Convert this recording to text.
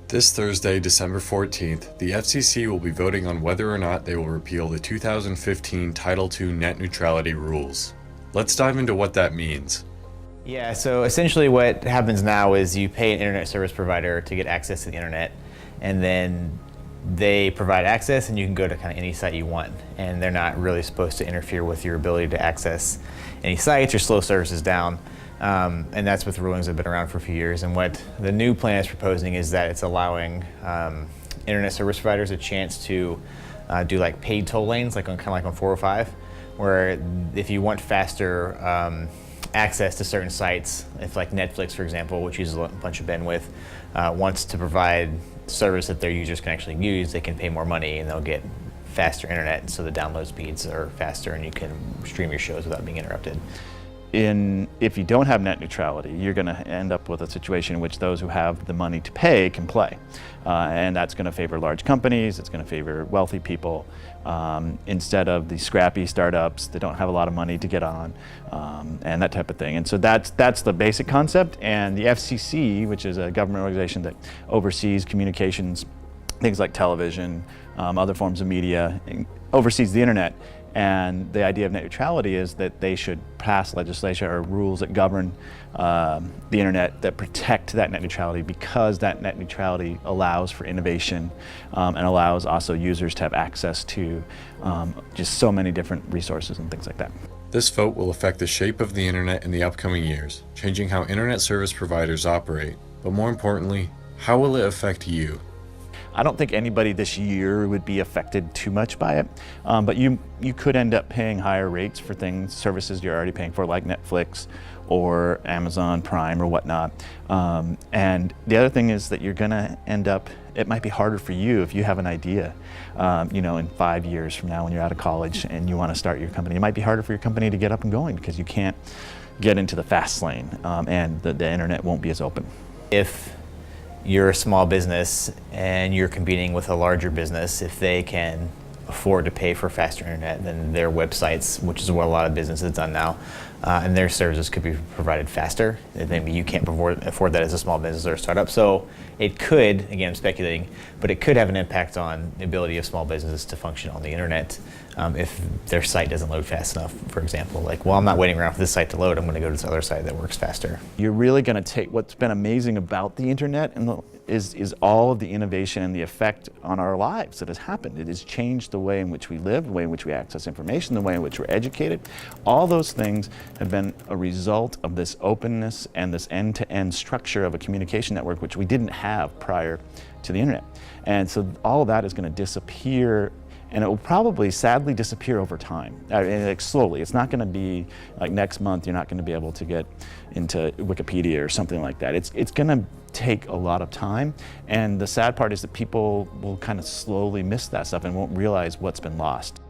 This Thursday, December 14th, the FCC will be voting on whether or not they will repeal the 2015 Title II Net Neutrality rules. Let's dive into what that means. Yeah, so essentially what happens now is you pay an internet service provider to get access to the internet, and then they provide access and you can go to kind of any site you want. And they're not really supposed to interfere with your ability to access any sites or slow services down. And that's with rulings that have been around for a few years. And what the new plan is proposing is that it's allowing internet service providers a chance to do like paid toll lanes, like on kind of like on 405, where if you want faster access to certain sites, if like Netflix, for example, which uses a bunch of bandwidth, wants to provide service that their users can actually use, they can pay more money and they'll get faster internet, so the download speeds are faster and you can stream your shows without being interrupted. If you don't have net neutrality, you're going to end up with a situation in which those who have the money to pay can play. And that's going to favor large companies, it's going to favor wealthy people, instead of the scrappy startups that don't have a lot of money to get on, and that type of thing. And so that's the basic concept. And the FCC, which is a government organization that oversees communications, things like television, other forms of media, oversees the internet. And the idea of net neutrality is that they should pass legislation or rules that govern the internet that protect that net neutrality, because that net neutrality allows for innovation and allows also users to have access to just so many different resources and things like that. This vote will affect the shape of the internet in the upcoming years, changing how internet service providers operate. But more importantly, how will it affect you? I don't think anybody this year would be affected too much by it, but you could end up paying higher rates for services you're already paying for, like Netflix or Amazon Prime or whatnot. And the other thing is that you're going to end up, it might be harder for you if you have an idea, in 5 years from now when you're out of college and you want to start your company. It might be harder for your company to get up and going because you can't get into the fast lane, and the internet won't be as open. If you're a small business and you're competing with a larger business, if they can afford to pay for faster internet, then their websites, which is what a lot of businesses have done now, and their services could be provided faster. Maybe you can't afford that as a small business or a startup. So it could, again, I'm speculating, but it could have an impact on the ability of small businesses to function on the internet if their site doesn't load fast enough, for example. Like, well, I'm not waiting around for this site to load, I'm going to go to this other site that works faster. You're really going to take what's been amazing about the internet is all of the innovation and the effect on our lives that has happened. It has changed the way in which we live, the way in which we access information, the way in which we're educated. All those things have been a result of this openness and this end-to-end structure of a communication network, which we didn't have prior to the internet. And so all of that is going to disappear, and it will probably sadly disappear over time, like slowly. It's not going to be like next month you're not going to be able to get into Wikipedia or something like that. It's going to take a lot of time, and the sad part is that people will kind of slowly miss that stuff and won't realize what's been lost.